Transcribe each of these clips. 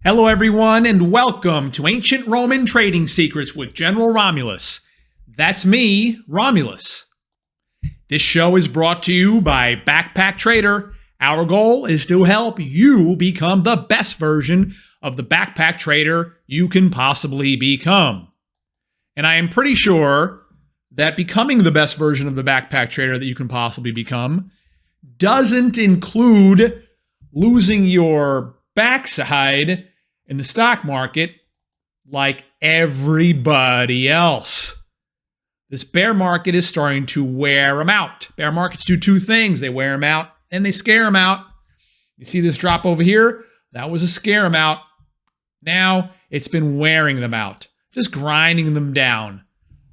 Hello, everyone, and welcome to Ancient Roman Trading Secrets with General Romulus. That's me, Romulus. This show is brought to you by Backpack Trader. Our goal is to help you become the best version of the backpack trader you can possibly become. And I am pretty sure that becoming the best version of the backpack trader that you can possibly become doesn't include losing your backside in the stock market like everybody else. This bear market is starting to wear them out. Bear markets do two things. They wear them out and they scare them out. You see this drop over here? That was a scare them out. Now it's been wearing them out, just grinding them down.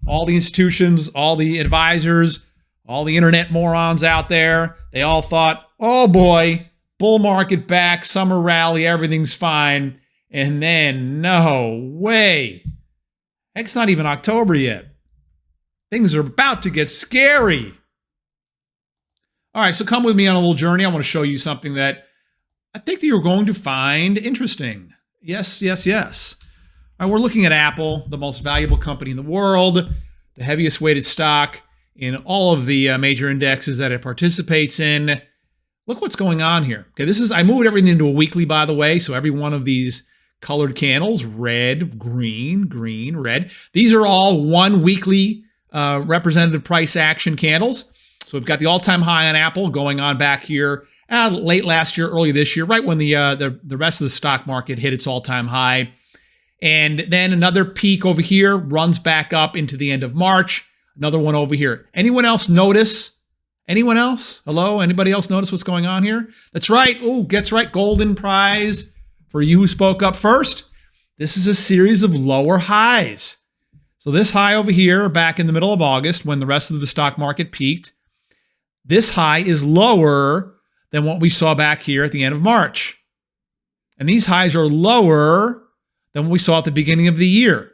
All the institutions, all the advisors, all the internet morons out there, they all thought, oh boy, bull market back, summer rally, everything's fine. And then, no way. It's not even October yet. Things are about to get scary. All right, so come with me on a little journey. I want to show you something that I think that you're going to find interesting. Yes. All right, we're looking at Apple, the most valuable company in the world, the heaviest weighted stock in all of the major indexes that it participates in. Look what's going on here. Okay, I moved everything into a weekly, by the way, so every one of these colored candles, red, green, red. These are all one weekly representative price action candles. So we've got the all-time high on Apple going on back here late last year, early this year, right when the rest of the stock market hit its all-time high. And then another peak over here runs back up into the end of March. Another one over here. Anyone else notice? Anyone else? Hello? Anybody else notice what's going on here? That's right. Oh, gets right. Golden prize for you who spoke up first. This is a series of lower highs. So this high over here back in the middle of August when the rest of the stock market peaked, this high is lower than what we saw back here at the end of March. And these highs are lower than what we saw at the beginning of the year.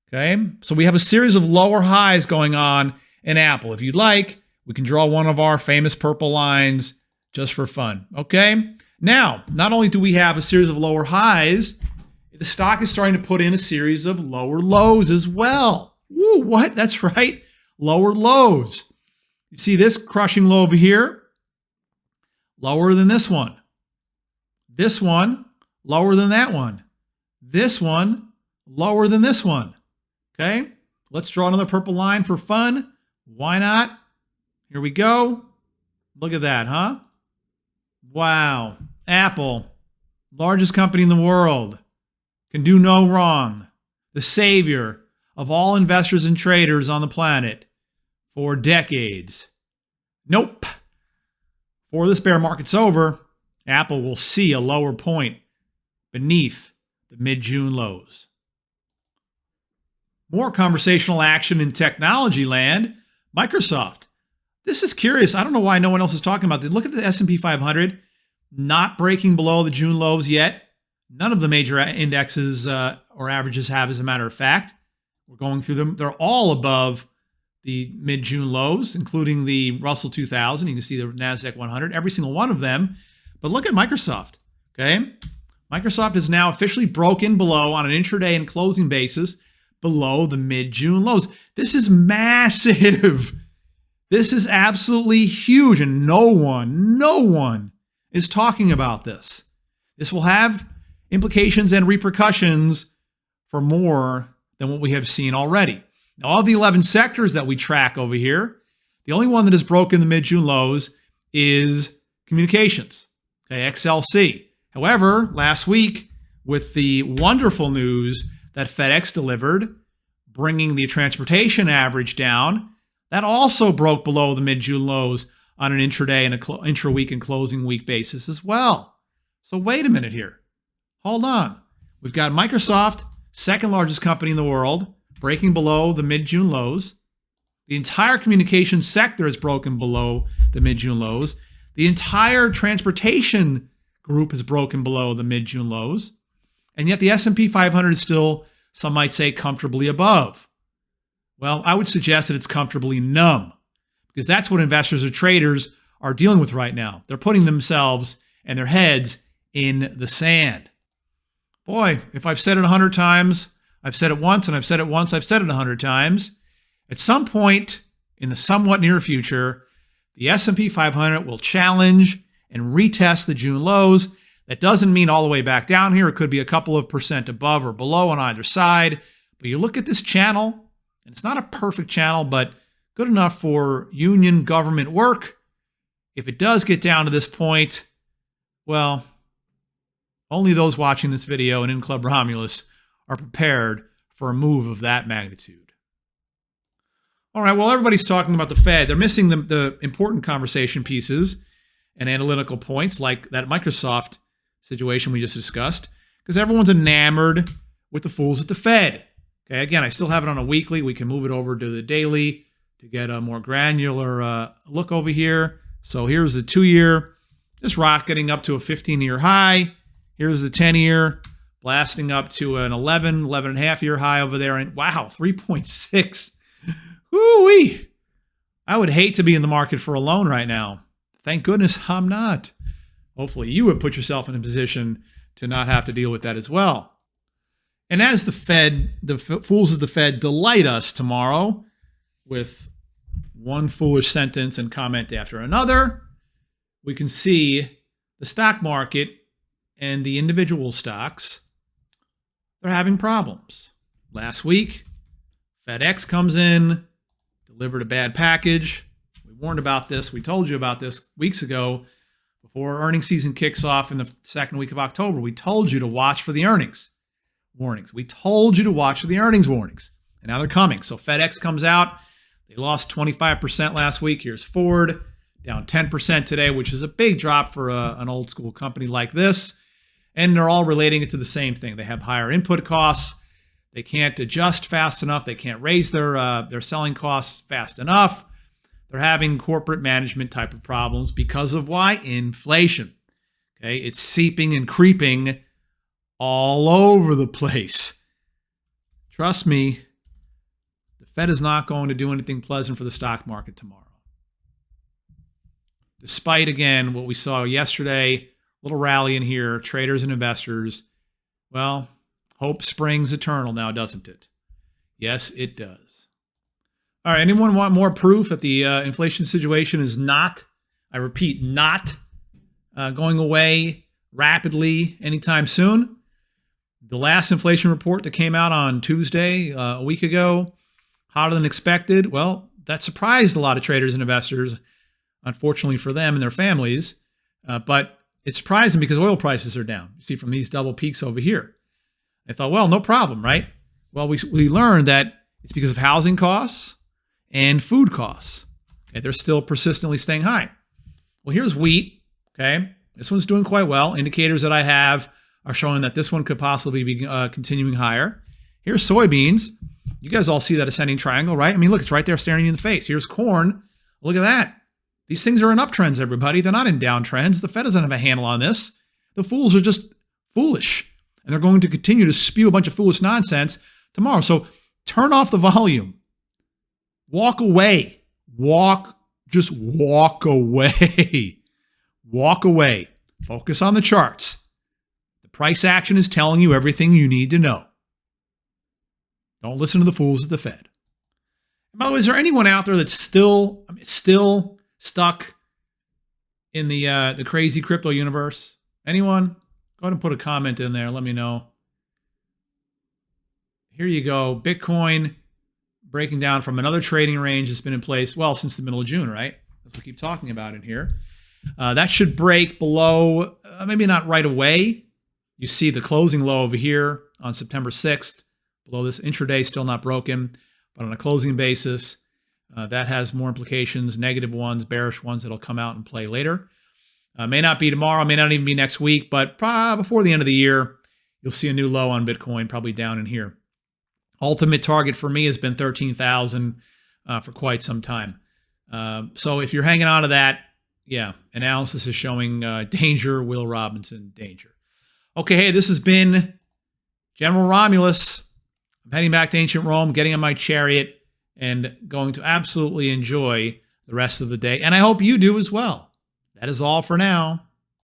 Okay, so we have a series of lower highs going on in Apple. If you'd like, we can draw one of our famous purple lines just for fun. Okay, now, not only do we have a series of lower highs, the stock is starting to put in a series of lower lows as well. Woo, what? That's right, lower lows. You see this crushing low over here? Lower than this one. This one, lower than that one. This one, lower than this one. Okay, let's draw another purple line for fun. Why not? Here we go. Look at that, huh? Wow. Apple, largest company in the world, can do no wrong. The savior of all investors and traders on the planet for decades. Nope. Before this bear market's over, Apple will see a lower point beneath the mid-June lows. More conversational action in technology land. Microsoft. This is curious. I don't know why no one else is talking about this. Look at the S&P 500, not breaking below the June lows yet. None of the major indexes or averages have, as a matter of fact. We're going through them. They're all above the mid-June lows, including the Russell 2000. You can see the NASDAQ 100, every single one of them. But look at Microsoft, okay? Microsoft is now officially broken below on an intraday and closing basis below the mid-June lows. This is massive. This is absolutely huge, and no one is talking about this. This will have implications and repercussions for more than what we have seen already. Now, all of the 11 sectors that we track over here, the only one that has broken the mid-June lows is communications, okay, XLC. However, last week, with the wonderful news that FedEx delivered, bringing the transportation average down, that also broke below the mid-June lows on an intraday and intra-week and closing week basis as well. So wait a minute here. Hold on. We've got Microsoft, second largest company in the world, breaking below the mid-June lows. The entire communications sector has broken below the mid-June lows. The entire transportation group has broken below the mid-June lows. And yet the S&P 500 is still, some might say, comfortably above. Well, I would suggest that it's comfortably numb, because that's what investors or traders are dealing with right now. They're putting themselves and their heads in the sand. boy, if I've said it 100 times, I've said it once, and I've said it once, I've said it 100 times. At some point in the somewhat near future, the S&P 500 will challenge and retest the June lows. That doesn't mean all the way back down here. It could be a couple of percent above or below on either side. But you look at this channel, and it's not a perfect channel, but good enough for union government work. If it does get down to this point, well, only those watching this video and in Club Romulus are prepared for a move of that magnitude. All right, well, everybody's talking about the Fed. They're missing the important conversation pieces and analytical points like that Microsoft situation we just discussed, because everyone's enamored with the fools at the Fed. Okay, again, I still have it on a weekly. We can move it over to the daily to get a more granular look over here. So here's the 2-year, just rocketing up to a 15-year high. Here's the 10-year, blasting up to an 11.5-year high over there. And wow, 3.6. Woo-wee. I would hate to be in the market for a loan right now. Thank goodness I'm not. Hopefully you would put yourself in a position to not have to deal with that as well. And as the Fed, the fools of the Fed delight us tomorrow with one foolish sentence and comment after another, we can see the stock market and the individual stocks, they're having problems. Last week, FedEx comes in, delivered a bad package. We warned about this. We told you about this weeks ago before earnings season kicks off in the second week of October. We told you to watch for the earnings warnings. We told you to watch for the earnings warnings. And now they're coming. So FedEx comes out. They lost 25% last week. Here's Ford, down 10% today, which is a big drop for an old school company like this. And they're all relating it to the same thing. They have higher input costs. They can't adjust fast enough. They can't raise their selling costs fast enough. They're having corporate management type of problems because of why? Inflation. Okay, it's seeping and creeping all over the place. Trust me, the Fed is not going to do anything pleasant for the stock market tomorrow. Despite, again, what we saw yesterday, a little rally in here, traders and investors, well, hope springs eternal now, doesn't it? Yes, it does. All right, anyone want more proof that the inflation situation is not, I repeat, not going away rapidly anytime soon? The last inflation report that came out on Tuesday, a week ago, hotter than expected. Well, that surprised a lot of traders and investors, unfortunately for them and their families. But it surprised them because oil prices are down. You see from these double peaks over here. They thought, well, no problem, right? Well, we learned that it's because of housing costs and food costs. Okay, they're still persistently staying high. Well, here's wheat. Okay, this one's doing quite well. Indicators that I have are showing that this one could possibly be continuing higher. Here's soybeans. You guys all see that ascending triangle, right? I mean, look, it's right there staring you in the face. Here's corn. Look at that. These things are in uptrends, everybody. They're not in downtrends. The Fed doesn't have a handle on this. The fools are just foolish. And they're going to continue to spew a bunch of foolish nonsense tomorrow. So turn off the volume. Walk away. Just walk away. Walk away. Focus on the charts. The price action is telling you everything you need to know. Don't listen to the fools at the Fed. And by the way, is there anyone out there that's still stuck in the crazy crypto universe? Anyone? Go ahead and put a comment in there. Let me know. Here you go. Bitcoin breaking down from another trading range that's been in place, well, since the middle of June, right? That's what we keep talking about in here. That should break below, maybe not right away. You see the closing low over here on September 6th. Below this intraday, still not broken. But on a closing basis, that has more implications, negative ones, bearish ones that'll come out and play later. May not be tomorrow, may not even be next week, but before the end of the year, you'll see a new low on Bitcoin, probably down in here. Ultimate target for me has been 13,000 for quite some time. So if you're hanging on to that, yeah, analysis is showing danger, Will Robinson, danger. Okay, hey, this has been General Romulus. I'm heading back to ancient Rome, getting on my chariot, and going to absolutely enjoy the rest of the day. And I hope you do as well. That is all for now.